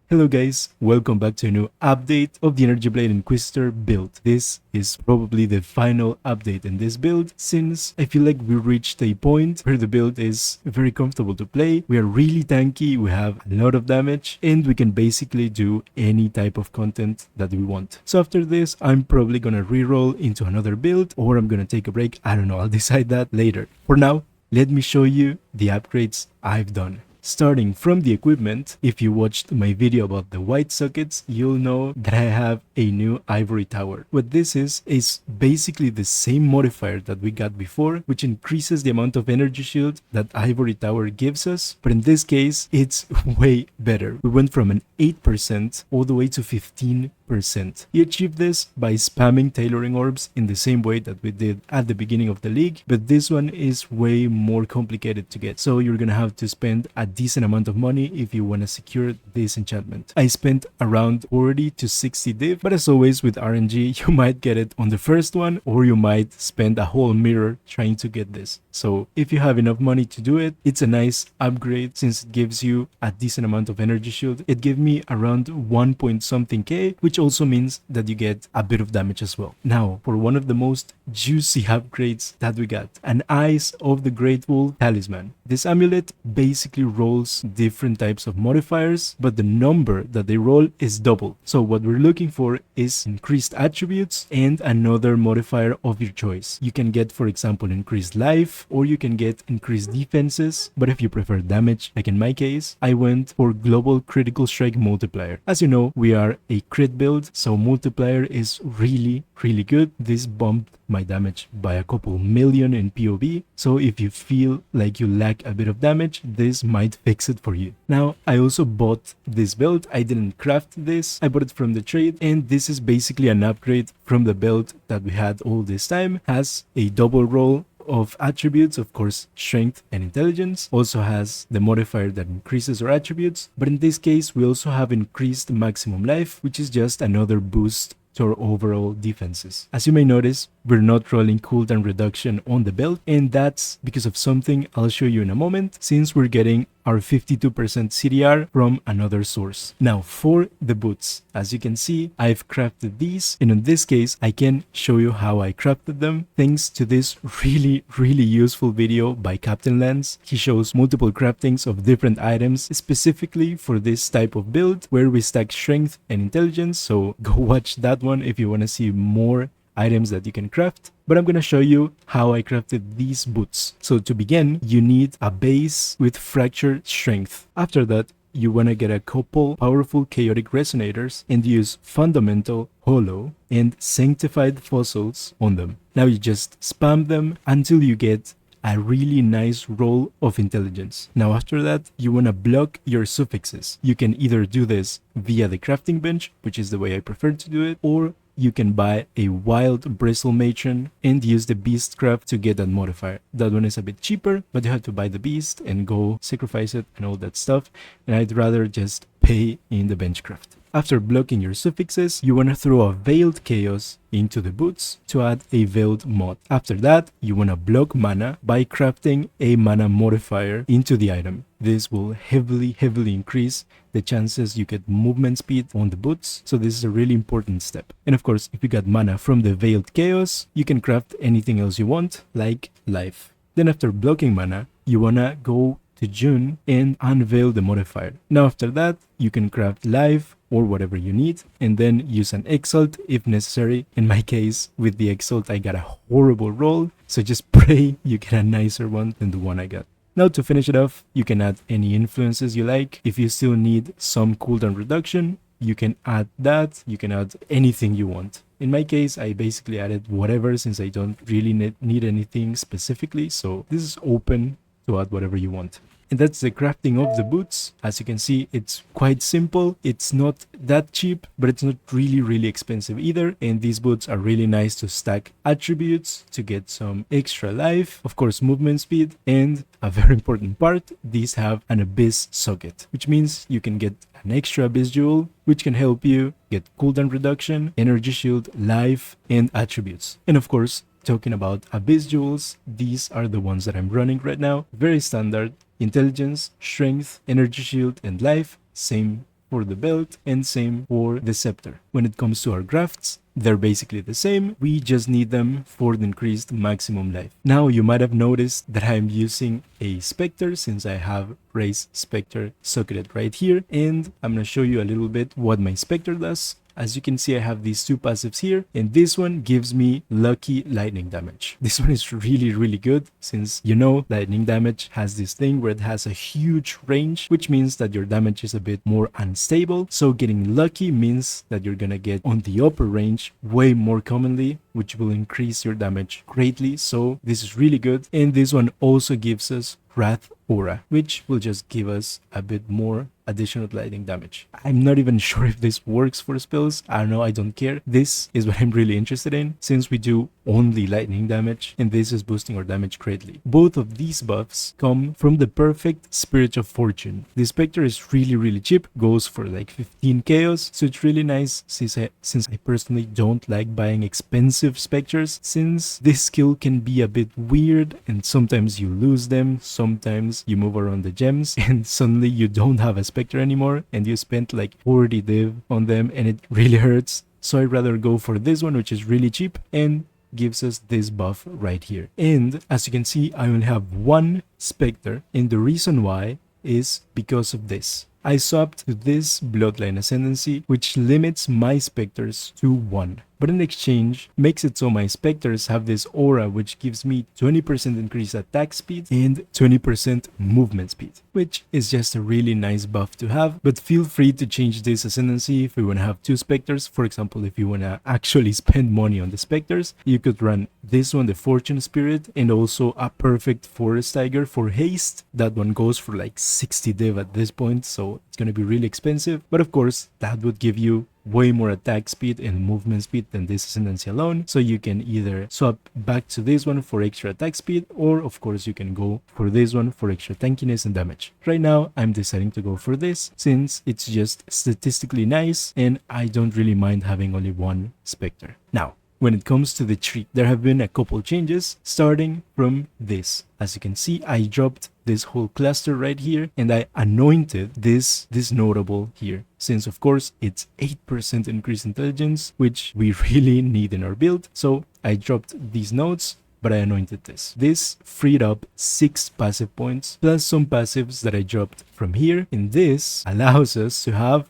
Hello guys, welcome back to a new update of the Energy Blade Inquisitor build. This is probably the final update in this build, since I feel like we reached a point where the build is very comfortable to play. We are really tanky, we have a lot of damage, and we can basically do any type of content that we want. So after this, I'm probably gonna reroll into another build, or I'm gonna take a break. I don't know, I'll decide that later. For now, let me show you the upgrades I've done. Starting from the equipment, if you watched my video about the white sockets, you'll know that I have a new ivory tower. What this is basically the same modifier that we got before, which increases the amount of energy shield that ivory tower gives us, but in this case, it's way better. We went from an 8% all the way to 15%. You achieve this by spamming tailoring orbs in the same way that we did at the beginning of the league, but this one is way more complicated to get, so you're gonna have to spend a decent amount of money if you want to secure this enchantment. I spent around 40 to 60 div, but as always with RNG, you might get it on the first one, or you might spend a whole mirror trying to get this. So if you have enough money to do it, it's a nice upgrade since it gives you a decent amount of energy shield. It gave me around 1 point something k, which also means that you get a bit of damage as well. Now, for one of the most juicy upgrades that we got, an Eyes of the Great Wolf talisman. This amulet basically rolls different types of modifiers, but the number that they roll is double. So what we're looking for is increased attributes and another modifier of your choice. You can get, for example, increased life, or you can get increased defenses, but if you prefer damage, like in my case, I went for global critical strike multiplier. As you know, we are a crit build, so multiplier is really good. This bumped my damage by a couple million in POV, so if you feel like you lack a bit of damage, this might fix it for you. Now, I also bought this build. I didn't craft this, I bought it from the trade, and this is basically an upgrade from the build that we had all this time. Has a double roll of attributes, of course, strength and intelligence. Also has the modifier that increases our attributes, but in this case we also have increased maximum life, which is just another boost to our overall defenses. As you may notice, we're not rolling cooldown reduction on the build, and that's because of something I'll show you in a moment, since we're getting our 52% CDR from another source. Now, for the boots, as you can see, I've crafted these, and in this case, I can show you how I crafted them thanks to this really useful video by Captain Lance. He shows multiple craftings of different items specifically for this type of build where we stack strength and intelligence, so go watch that one if you want to see more items that you can craft. But I'm gonna show you how I crafted these boots. So to begin, you need a base with fractured strength. After that, you wanna get a couple powerful chaotic resonators and use fundamental, hollow, and sanctified fossils on them. Now you just spam them until you get a really nice roll of intelligence. Now after that, you want to block your suffixes. You can either do this via the crafting bench, which is the way I prefer to do it, or you can buy a wild bristle matron and use the beast craft to get that modifier. That one is a bit cheaper, but you have to buy the beast and go sacrifice it and all that stuff, and I'd rather just pay in the bench craft. After blocking your suffixes, you want to throw a Veiled Chaos into the boots to add a Veiled mod. After that, you want to block mana by crafting a mana modifier into the item. This will heavily increase the chances you get movement speed on the boots, so this is a really important step. And of course, if you got mana from the Veiled Chaos, you can craft anything else you want, like life. Then after blocking mana, you want to go to June and unveil the modifier. Now after that, you can craft life or whatever you need, and then use an Exalt if necessary. In my case, with the Exalt, I got a horrible roll, so just pray you get a nicer one than the one I got. Now to finish it off, you can add any influences you like. If you still need some cooldown reduction, you can add that. You can add anything you want. In my case, I basically added whatever since I don't really need anything specifically, so this is open to add whatever you want. And that's the crafting of the boots. As you can see, it's quite simple. It's not that cheap, but it's not really expensive either. And these boots are really nice to stack attributes to get some extra life, of course movement speed, and a very important part, these have an abyss socket, which means you can get an extra abyss jewel, which can help you get cooldown reduction, energy shield, life, and attributes. And of course, talking about abyss jewels, these are the ones that I'm running right now. Very standard. Intelligence, strength, energy shield, and life. Same for the belt and same for the scepter. When it comes to our crafts, they're basically the same, we just need them for the increased maximum life. Now you might have noticed that I'm using a Spectre since I have raised Spectre socketed right here, and I'm gonna show you a little bit what my Spectre does. As you can see, I have these two passives here, and this one gives me lucky lightning damage. This one is really good, since you know lightning damage has this thing where it has a huge range, which means that your damage is a bit more unstable. So getting lucky means that you're gonna get on the upper range way more commonly, which will increase your damage greatly. So this is really good. And this one also gives us Wrath Aura, which will just give us a bit more additional lightning damage. I'm not even sure if this works for spells. I don't know, I don't care. This is what I'm really interested in, since we do only lightning damage, and this is boosting our damage greatly. Both of these buffs come from the perfect Spirit of Fortune. The Spectre is really cheap, goes for like 15 chaos, so it's really nice since I personally don't like buying expensive Spectres, since this skill can be a bit weird and sometimes you lose them, sometimes you move around the gems and suddenly you don't have a Spectre anymore and you spent like 40 div on them and it really hurts. So I'd rather go for this one, which is really cheap and gives us this buff right here. And as you can see, I only have one Spectre, and the reason why is because of this. I swapped to this Bloodline Ascendancy, which limits my Spectres to 1. But in exchange, makes it so my Spectres have this aura which gives me 20% increased attack speed and 20% movement speed, which is just a really nice buff to have. But feel free to change this Ascendancy if you want to have two Spectres. For example, if you want to actually spend money on the Spectres, you could run this one, the Fortune Spirit, and also a perfect Forest Tiger for haste. That one goes for like 60 div at this point, so it's going to be really expensive. But of course, that would give you way more attack speed and movement speed than this Ascendancy alone, so you can either swap back to this one for extra attack speed, or of course you can go for this one for extra tankiness and damage. Right now I'm deciding to go for this since it's just statistically nice and I don't really mind having only one Spectre. Now, when it comes to the tree, there have been a couple changes starting from this. As you can see, I dropped this whole cluster right here and I anointed this notable here, since of course it's 8% increased intelligence, which we really need in our build. So I dropped these nodes, but I anointed this. This freed up 6 passive points plus some passives that I dropped from here, and this allows us to have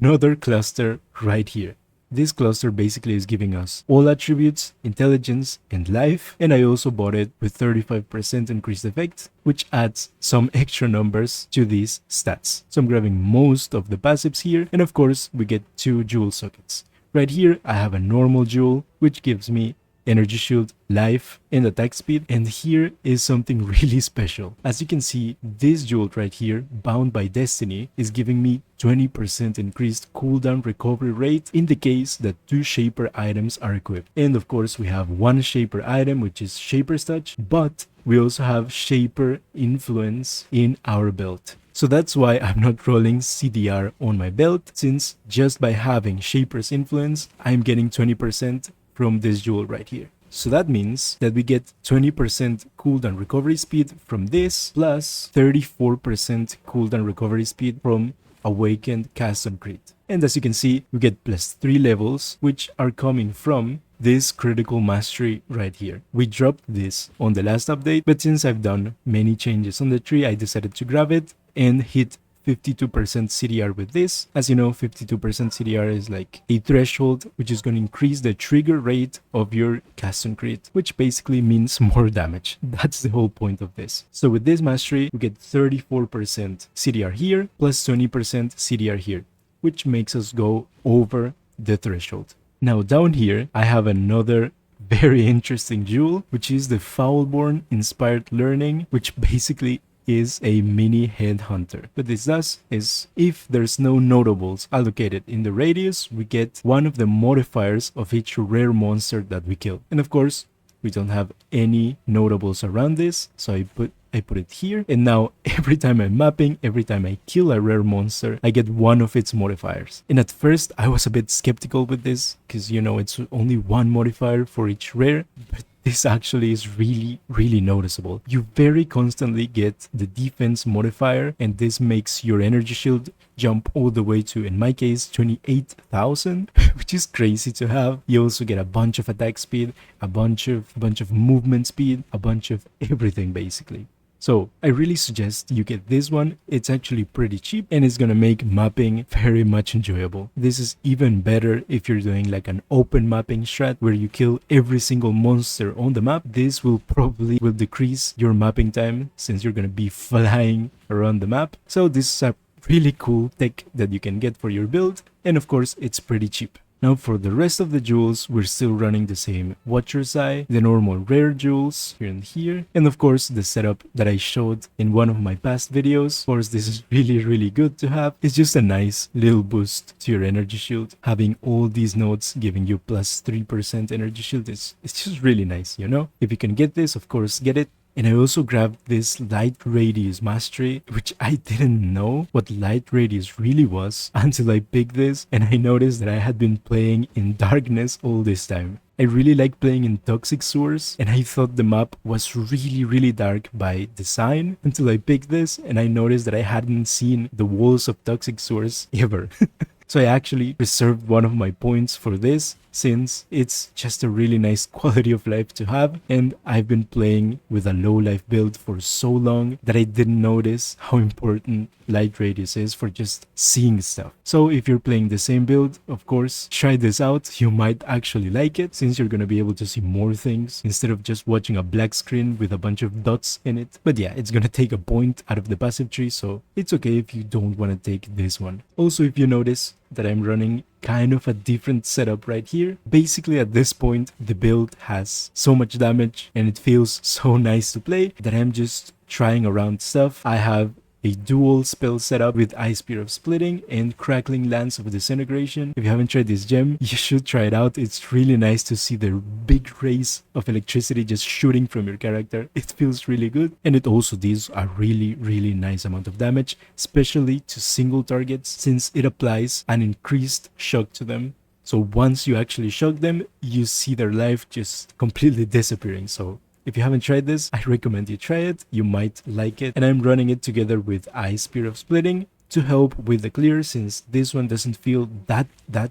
another cluster right here. This cluster basically is giving us all attributes, intelligence, and life, and I also bought it with 35% increased effect, which adds some extra numbers to these stats. So I'm grabbing most of the passives here, and of course we get 2 jewel sockets. Right here I have a normal jewel, which gives me energy shield, life, and attack speed, and here is something really special. As you can see, this jewel right here, Bound by Destiny, is giving me 20% increased cooldown recovery rate in the case that 2 Shaper items are equipped. And of course we have one Shaper item, which is Shaper's Touch, but we also have Shaper Influence in our belt. So that's why I'm not rolling CDR on my belt, since just by having Shaper's Influence, I'm getting 20% from this jewel right here. So that means that we get 20% cooldown recovery speed from this, plus 34% cooldown recovery speed from Awakened Cast on Crit. And as you can see, we get plus 3 levels, which are coming from this critical mastery right here. We dropped this on the last update, but since I've done many changes on the tree, I decided to grab it and hit 52% CDR with this. As you know, 52% CDR is like a threshold which is going to increase the trigger rate of your cast on crit, which basically means more damage. That's the whole point of this. So with this mastery, we get 34% CDR here plus 20% CDR here, which makes us go over the threshold. Now down here, I have another very interesting jewel, which is the Foulborn Inspired Learning, which basically is a mini Headhunter. What this does is, if there's no notables allocated in the radius, we get one of the modifiers of each rare monster that we kill. And of course, we don't have any notables around this, so I put it here, and now every time I'm mapping, every time I kill a rare monster, I get one of its modifiers. And at first I was a bit skeptical with this, because you know it's only one modifier for each rare, but this actually is really noticeable. You very constantly get the defense modifier, and this makes your energy shield jump all the way to, in my case, 28,000, which is crazy to have. You also get a bunch of attack speed, a bunch of movement speed, a bunch of everything basically. So I really suggest you get this one. It's actually pretty cheap and it's gonna make mapping very much enjoyable. This is even better if you're doing like an open mapping strat where you kill every single monster on the map. This will probably decrease your mapping time since you're gonna be flying around the map. So this is a really cool tech that you can get for your build, and of course it's pretty cheap. Now for the rest of the jewels, we're still running the same Watcher's Eye, the normal rare jewels here and here, and of course the setup that I showed in one of my past videos. Of course this is really good to have. It's just a nice little boost to your energy shield. Having all these nodes giving you plus 3% energy shield it's just really nice, you know? If you can get this, of course get it. And I also grabbed this light radius mastery, which I didn't know what light radius really was until I picked this and I noticed that I had been playing in darkness all this time. I really like playing in toxic sewers, and I thought the map was really dark by design until I picked this and I noticed that I hadn't seen the walls of toxic sewers ever. So I actually reserved one of my points for this since it's just a really nice quality of life to have, and I've been playing with a low life build for so long that I didn't notice how important light radius is for just seeing stuff. So if you're playing the same build, of course, try this out. You might actually like it since you're gonna be able to see more things instead of just watching a black screen with a bunch of dots in it. But yeah, it's gonna take a point out of the passive tree, so it's okay if you don't want to take this one. Also, if you notice that I'm running kind of a different setup right here. Basically at this point the build has so much damage and it feels so nice to play that I'm just trying around stuff. I have a dual spell setup with Ice Spear of Splitting and Crackling Lance of Disintegration. If you haven't tried this gem, you should try it out. It's really nice to see the big rays of electricity just shooting from your character. It feels really good, and it also deals a really nice amount of damage, especially to single targets since it applies an increased shock to them. So once you actually shock them, you see their life just completely disappearing. So if you haven't tried this, I recommend you try it. You might like it. And I'm running it together with Ice Spear of Splitting to help with the clear since this one doesn't feel that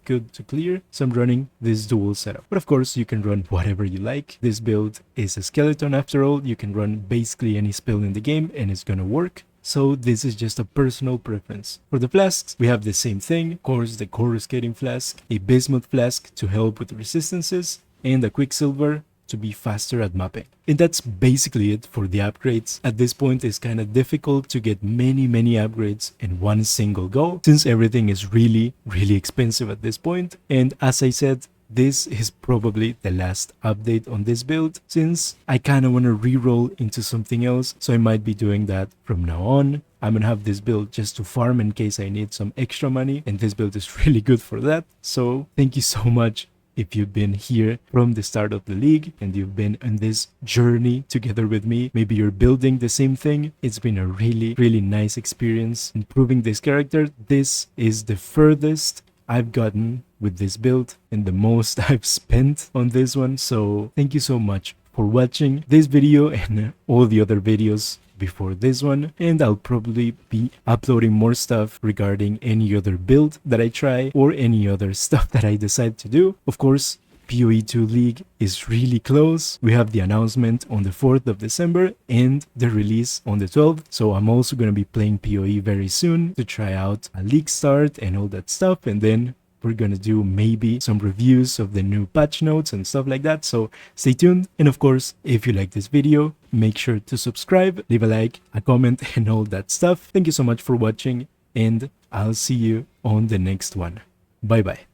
good to clear. So I'm running this dual setup. But of course, you can run whatever you like. This build is a skeleton after all. You can run basically any spell in the game and it's gonna work. So this is just a personal preference. For the flasks, we have the same thing. Of course, the coruscating flask, a bismuth flask to help with resistances, and a quicksilver to be faster at mapping. And that's basically it for the upgrades. At this point it's kind of difficult to get many upgrades in one single go since everything is really expensive at this point. And as I said, this is probably the last update on this build since I kind of want to reroll into something else, so I might be doing that from now on. I'm gonna have this build just to farm in case I need some extra money, and this build is really good for that. So thank you so much if you've been here from the start of the league and you've been on this journey together with me. Maybe you're building the same thing. It's been a really nice experience improving this character. This is the furthest I've gotten with this build and the most I've spent on this one. So thank you so much for watching this video and all the other videos before this one, and I'll probably be uploading more stuff regarding any other build that I try or any other stuff that I decide to do. Of course, PoE 2 League is really close. We have the announcement on the 4th of December and the release on the 12th. So I'm also going to be playing PoE very soon to try out a league start and all that stuff, and then we're gonna do maybe some reviews of the new patch notes and stuff like that, so stay tuned. And of course, if you like this video, make sure to subscribe, leave a like, a comment, and all that stuff. Thank you so much for watching, and I'll see you on the next one. Bye bye.